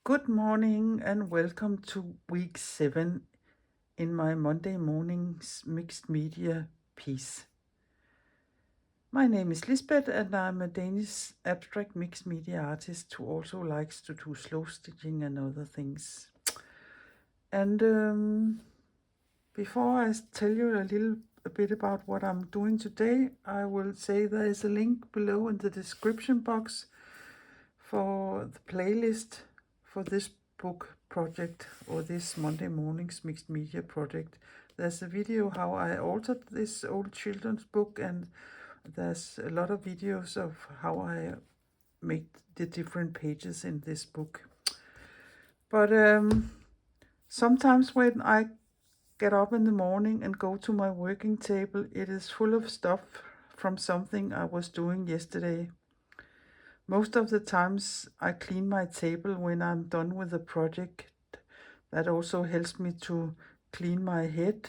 Good morning and welcome to week 7 in my Monday morning's mixed media piece. My name is Lisbeth and I'm a Danish abstract mixed media artist who also likes to do slow stitching and other things. And before I tell you a bit about what I'm doing today, I will say there is a link below in the description box for the playlist for this book project or this Monday morning's mixed media project. There's a video how I altered this old children's book, and there's a lot of videos of how I make the different pages in this book. But sometimes when I get up in the morning and go to my working table, it is full of stuff from something I was doing yesterday. Most of the times I clean my table when I'm done with the project. That also helps me to clean my head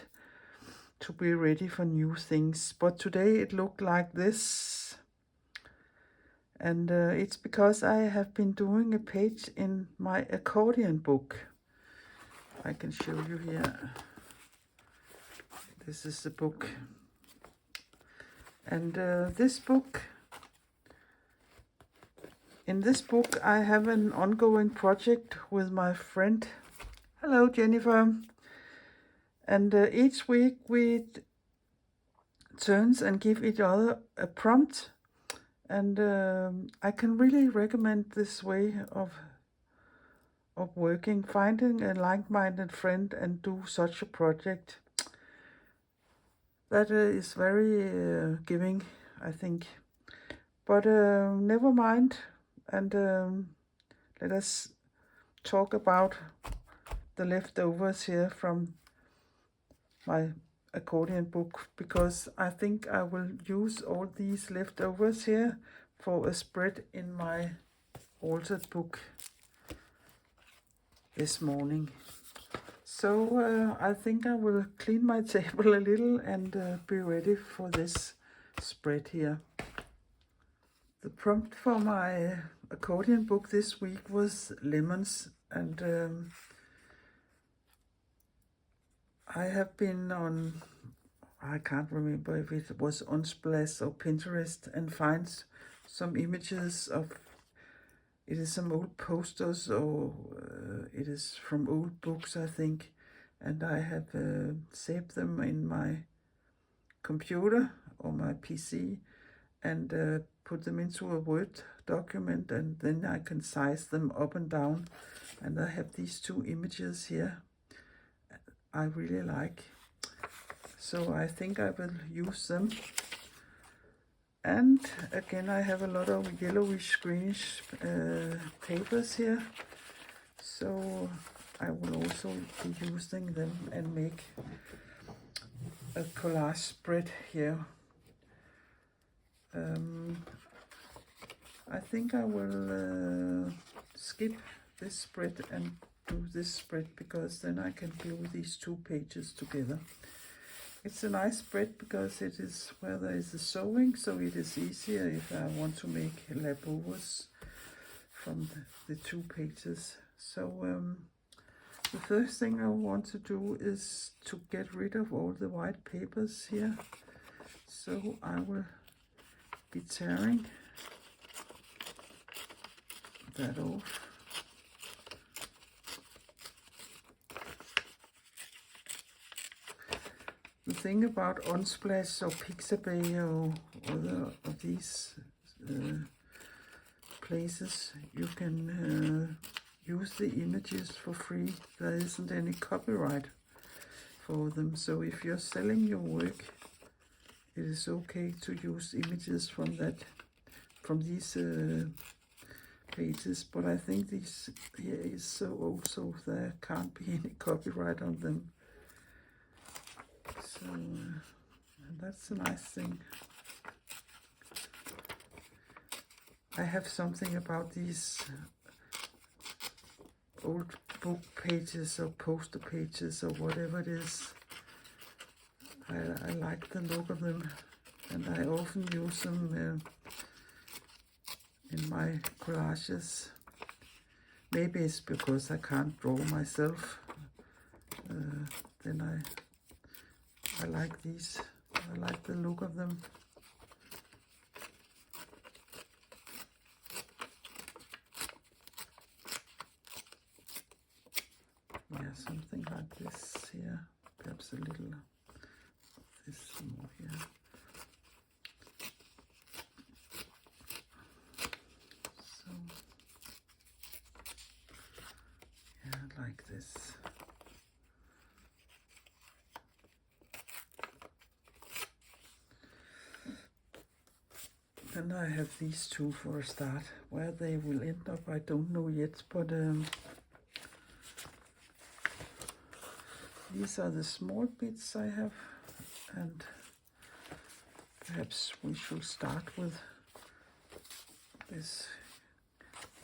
to be ready for new things. But today it looked like this. And it's because I have been doing a page in my accordion book. I can show you here. This is the book. And this book, in this book I have an ongoing project with my friend. Hello, Jennifer. And each week we turns and give each other a prompt. And I can really recommend this way of working, finding a like-minded friend and do such a project. That is very giving, I think. But never mind, and let us talk about the leftovers here from my accordion book, because I think I will use all these leftovers here for a spread in my altered book this morning. So I think I will clean my table a little and be ready for this spread here. The prompt for my accordion book this week was lemons, and I have been on, I can't remember if it was Unsplash or Pinterest, and find some images of, it is some old posters, or it is from old books, I think, and I have saved them in my computer or my PC and put them into a Word document, and then I can size them up and down. And I have these two images here I really like, so I think I will use them. And again, I have a lot of yellowish greenish papers here, so I will also be using them and make a collage spread here. I think I will skip this spread and do this spread, because then I can glue these two pages together. It's a nice spread because it is where there is a sewing, so it is easier if I want to make leftovers from the two pages. So the first thing I want to do is to get rid of all the white papers here. So I will be tearing that off. The thing about Unsplash or Pixabay or other of these places, you can use the images for free. There isn't any copyright for them. So if you're selling your work, it is okay to use images from these pages. But I think this here is so old, so there can't be any copyright on them. So that's a nice thing. I have something about these old book pages or poster pages or whatever it is. I like the look of them, and I often use them in my collages. Maybe it's because I can't draw myself. Then I like these. I like the look of them. Yeah, something like this here. Perhaps a little of this more here. So, yeah, like this. Then I have these two for a start. Where they will end up, I don't know yet, but these are the small bits I have, and perhaps we should start with this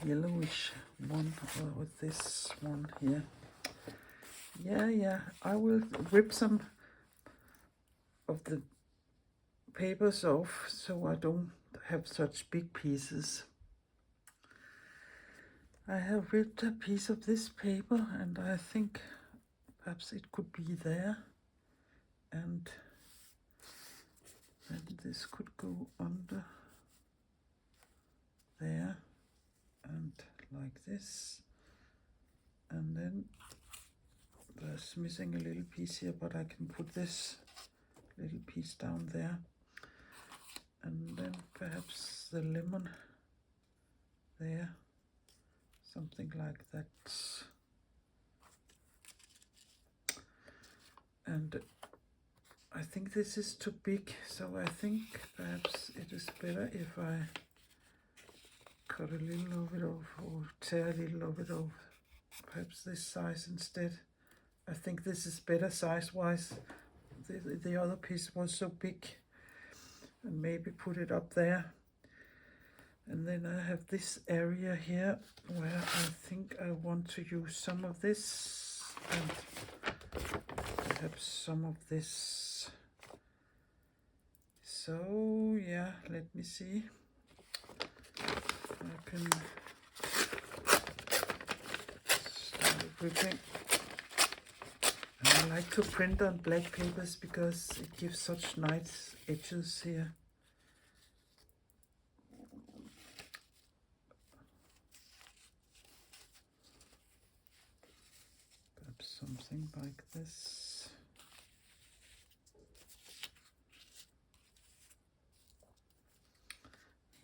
yellowish one, or with this one here. Yeah, I will rip some of the papers off so I don't have such big pieces. I have ripped a piece of this paper, and I think perhaps it could be there, and then this could go under there, and like this, and then there's missing a little piece here, but I can put this little piece down there, and then perhaps the lemon there, something like that. And I think this is too big, so I think perhaps it is better if I cut a little of it off, or tear a little of it off. Perhaps this size instead. I think this is better size-wise. The other piece was so big. And maybe put it up there. And then I have this area here where I think I want to use some of this, and perhaps some of this. So yeah, let me see. I can start ripping. And I like to print on black papers because it gives such nice edges here. Perhaps something like this.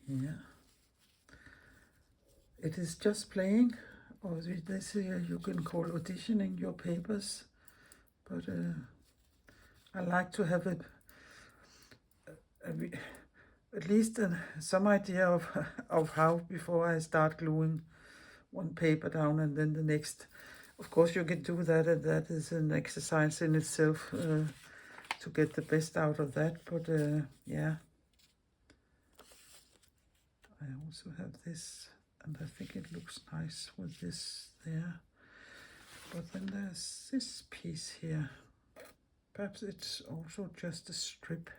Yeah. It is just playing, or this here you can call auditioning your papers, but I like to have at least some idea of how before I start gluing one paper down and then the next. Of course you can do that, and that is an exercise in itself to get the best out of that, but yeah. I also have this, and I think it looks nice with this there. But then there's this piece here. Perhaps it's also just a strip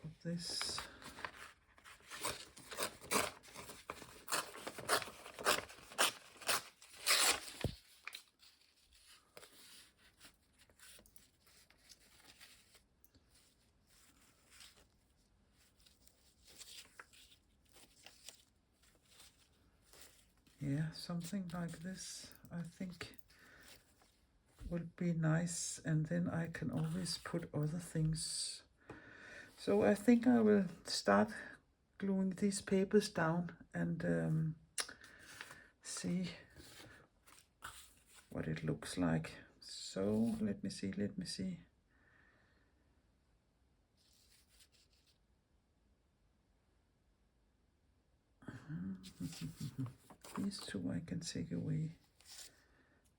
of this. Yeah, something like this, I think will be nice, and then I can always put other things. So I think I will start gluing these papers down and see what it looks like. So let me see. These two I can take away,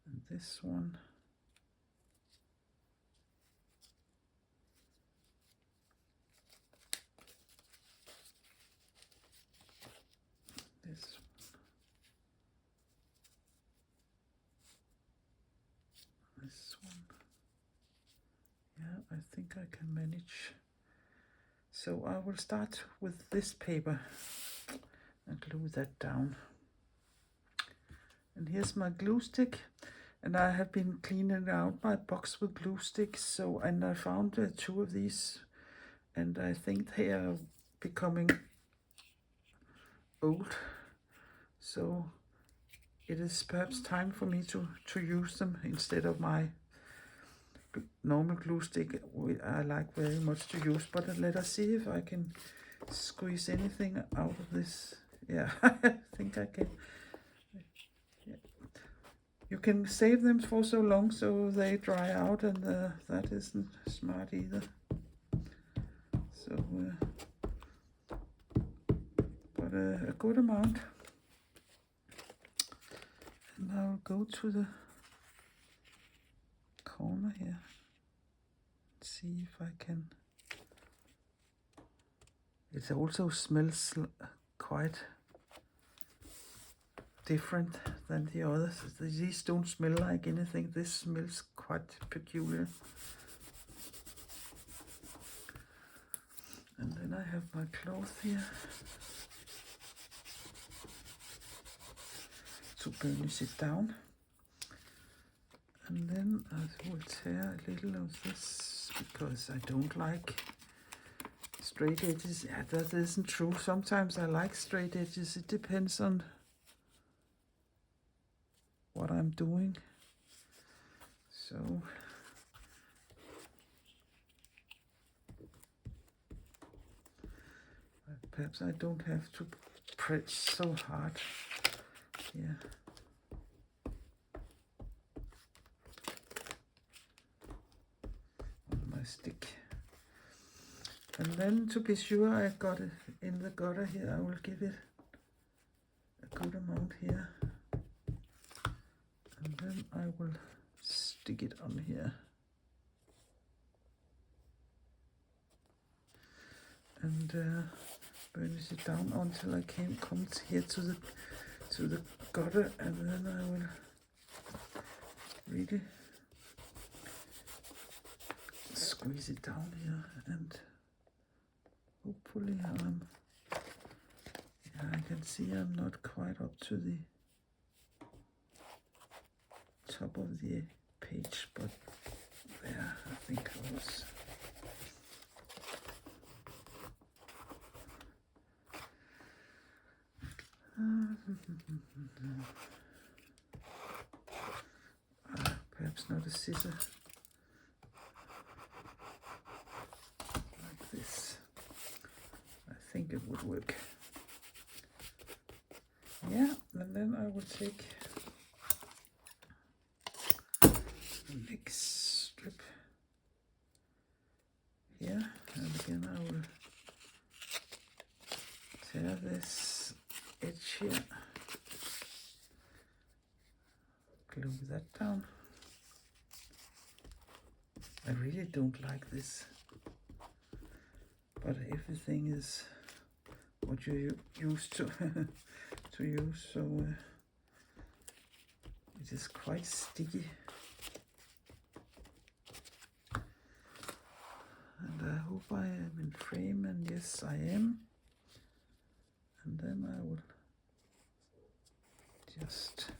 and this one. This one. This one. Yeah, I think I can manage. So I will start with this paper and glue that down. And here's my glue stick. And I have been cleaning out my box with glue sticks. And I found 2 of these. And I think they are becoming old. So it is perhaps time for me to use them instead of my normal glue stick I like very much to use. But let us see if I can squeeze anything out of this. Yeah, I think I can. Yeah. You can save them for so long so they dry out, and that isn't smart either. So, but a good amount. And I'll go to the corner here. See if I can. It also smells quite different than the others. These don't smell like anything. This smells quite peculiar. And then I have my cloth here to burnish it down. And then I will tear a little of this because I don't like straight edges. Yeah, that isn't true. Sometimes I like straight edges. It depends on what I'm doing. So perhaps I don't have to press so hard here. On my stick. And then to be sure I got it in the gutter here, I will give it a good amount here. And then I will stick it on here. And burnish it down until I come here to the gutter, and then I will really squeeze it down here, and hopefully I can see I'm not quite up to the top of the page, but there I think I was. Perhaps not a scissor like this. I think it would work. Yeah, and then I will take the next strip here, and again I will tear this edge here, glue that down. I really don't like this, but everything is what you used to to use, so it is quite sticky. And I hope I am in frame, and yes I am. And then I will just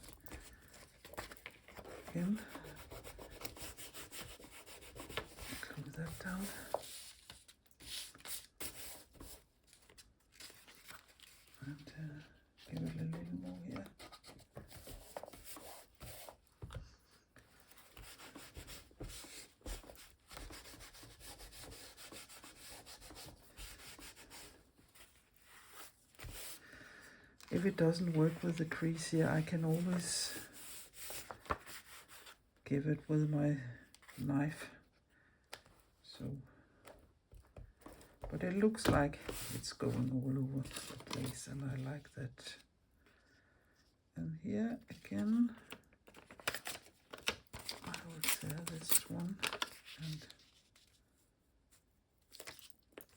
again glue that down. And give it a little more here. If it doesn't work with the crease here, I can always give it with my knife. So, but it looks like it's going all over the place, and I like that. And here again, I will tear this one and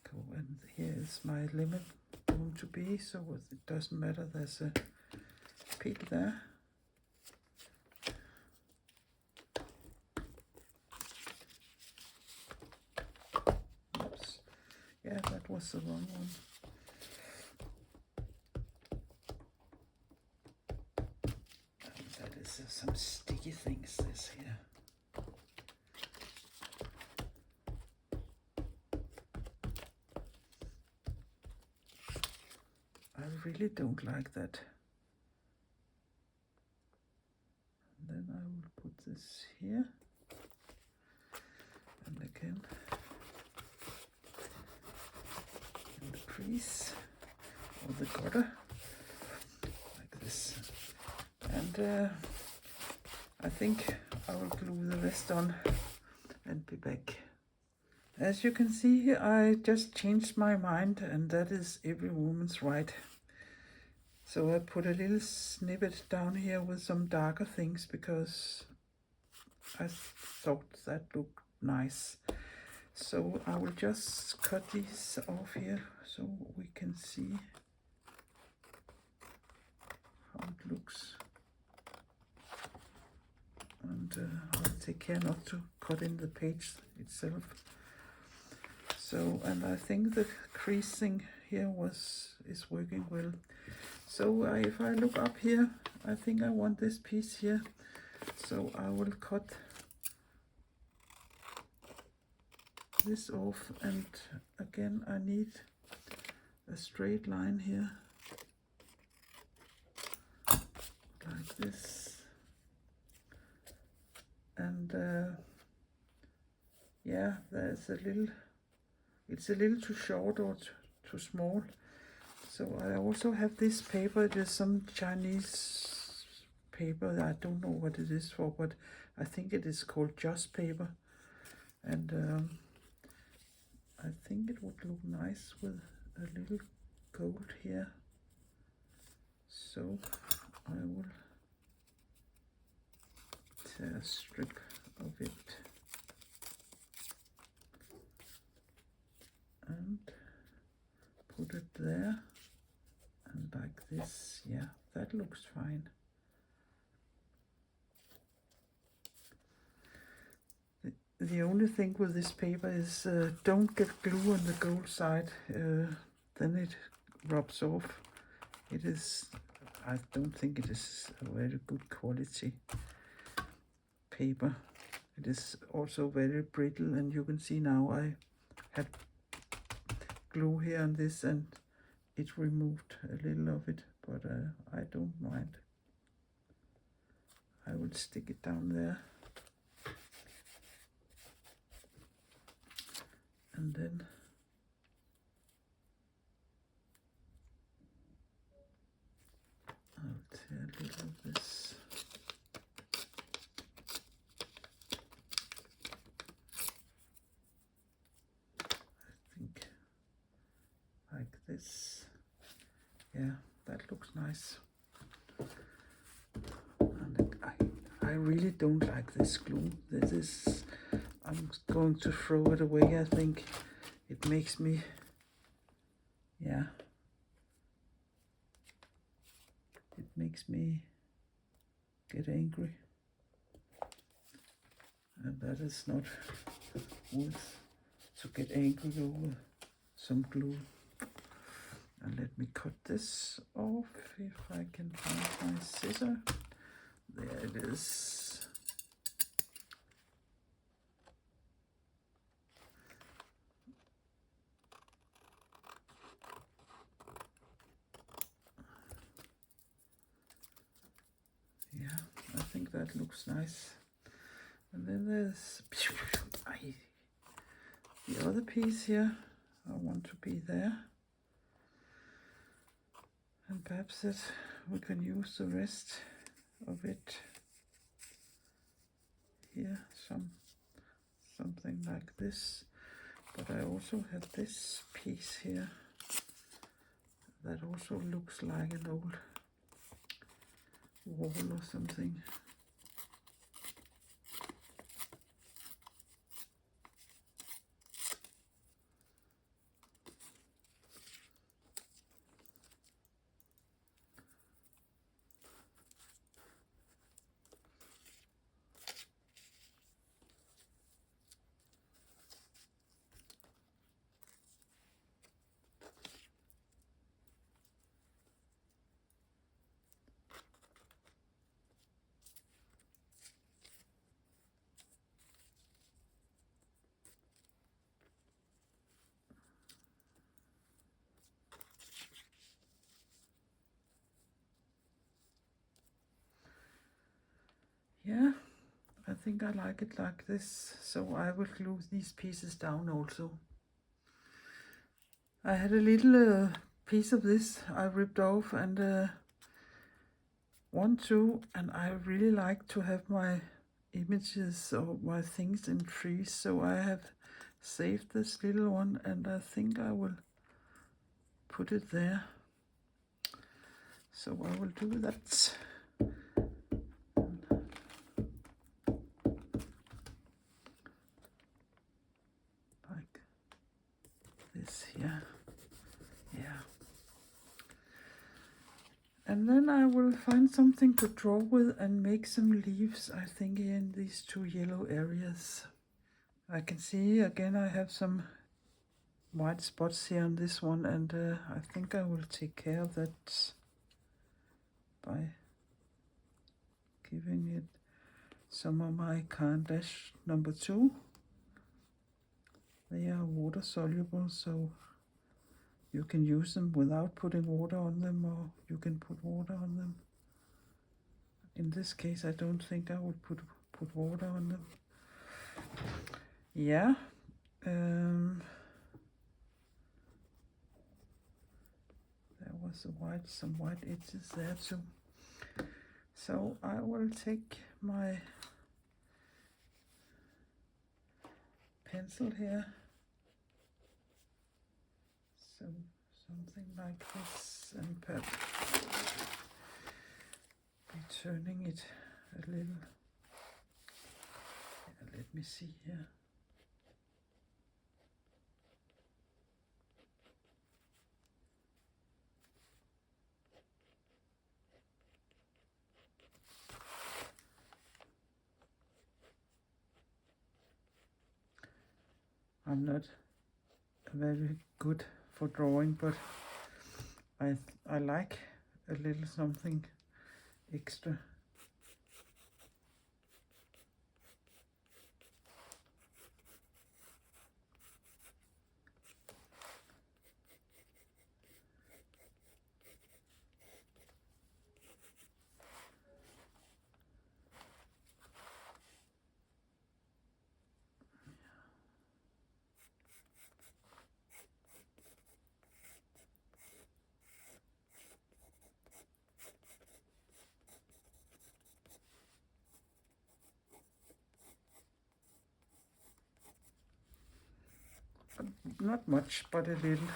go. And here is my limit going to be, so it doesn't matter. There's a peak there. Oops. Yeah, that was the wrong one. really don't like that. And then I will put this here. And again in the crease or the gutter, like this. And I think I will glue the rest on and be back. As you can see here, I just changed my mind, and that is every woman's right. So I put a little snippet down here with some darker things because I thought that looked nice. So I will just cut these off here so we can see how it looks. And I'll take care not to cut in the page itself. So, and I think the creasing here is working well. So if I look up here, I think I want this piece here. So I will cut this off, and again I need a straight line here, like this. And yeah, it's a little too short or too small. So I also have this paper. It is some Chinese paper. I don't know what it is for, but I think it is called Just paper. And I think it would look nice with a little gold here. So I will tear a strip of it and put it there, and like this. Yeah, that looks fine. The only thing with this paper is don't get glue on the gold side, then it rubs off. I don't think it is a very good quality paper. It is also very brittle, and you can see now I had glue here on this and it removed a little of it, but I don't mind. I will stick it down there, and then I'll tear a little of this. I think like this. Yeah, that looks nice. And I really don't like this glue. I'm going to throw it away. I think it makes me, yeah, it makes me get angry. And that is not worth to get angry over some glue. And let me cut this off if I can find my scissor. There it is. Yeah, I think that looks nice. And then there's the other piece here. I want to be there. And perhaps that we can use the rest of it here, something like this. But I also have this piece here that also looks like an old wall or something. think I like it like this, so I will glue these pieces down also. I had a little piece of this I ripped off and one too, and I really like to have my images or my things in trees, so I have saved this little one and I think I will put it there. So I will do that. Like this here. Yeah. And then I will find something to draw with and make some leaves, I think, in these two yellow areas. I can see again I have some white spots here on this one, and I think I will take care of that by giving it some of my collage number 2. They are water soluble, so you can use them without putting water on them, or you can put water on them. In this case, I don't think I would put water on them. Yeah. There was some white edges there too. So I will take my pencil here. So something like this, and perhaps be turning it a little. Yeah, let me see here. I'm not very good for drawing, but I like a little something extra. Not much, but a little.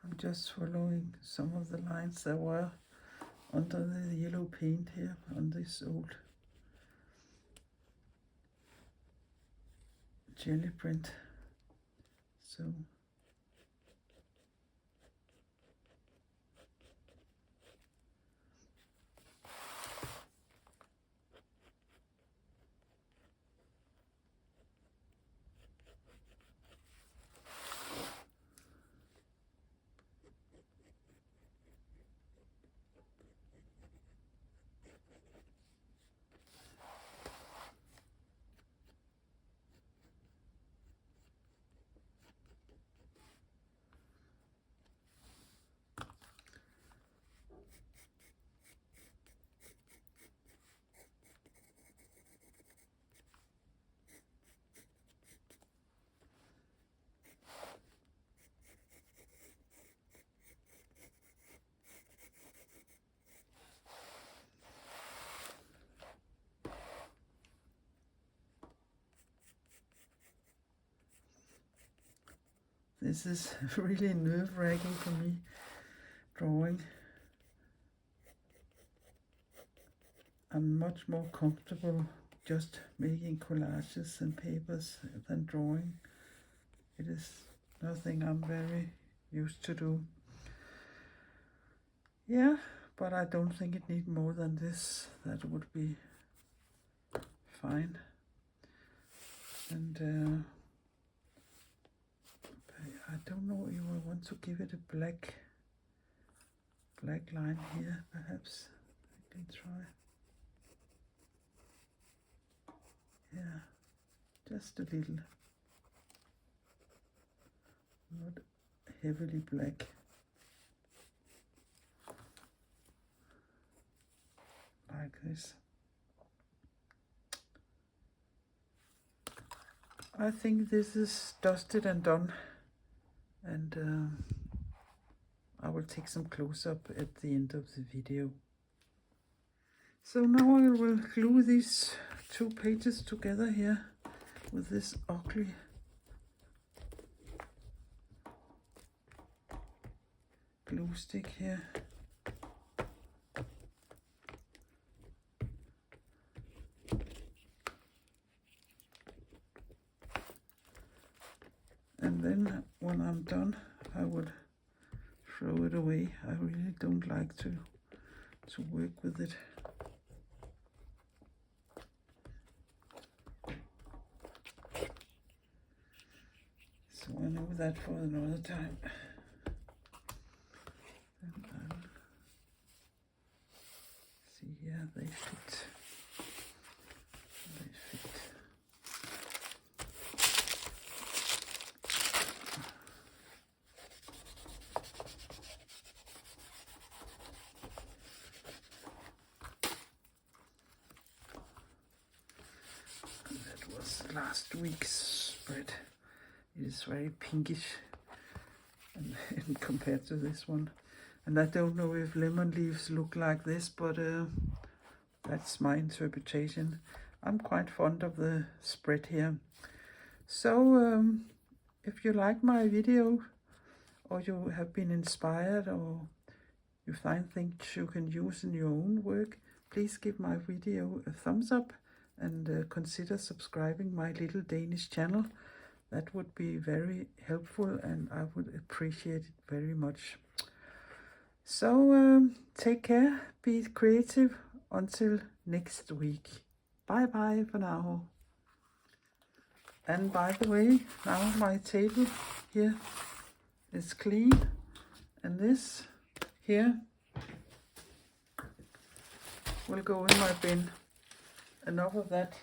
I'm just following some of the lines that were under the yellow paint here on this old jelly print. So this is really nerve-wracking for me, drawing. I'm much more comfortable just making collages and papers than drawing. It is nothing I'm very used to do. Yeah, but I don't think it needs more than this. That would be fine. And I don't know if I want to give it a black line here, perhaps. I can try. Yeah, just a little. not heavily black. Like this. I think this is dusted and done, and I will take some close-up at the end of the video. So now I will glue these 2 pages together here with this ugly glue stick here. And then when I'm done, I would throw it away. I really don't like to work with it. So I know that for another time. And I'll see, yeah, they fit. They fit. That was last week's spread. It is very pinkish and compared to this one. And I don't know if lemon leaves look like this, but that's my interpretation. I'm quite fond of the spread here. So if you like my video, or you have been inspired, or you find things you can use in your own work, please give my video a thumbs up and consider subscribing my little Danish channel. That would be very helpful and I would appreciate it very much. So take care, be creative, until next week. Bye bye for now. And by the way, now my table here is clean, and this here will go in my bin. Enough of that.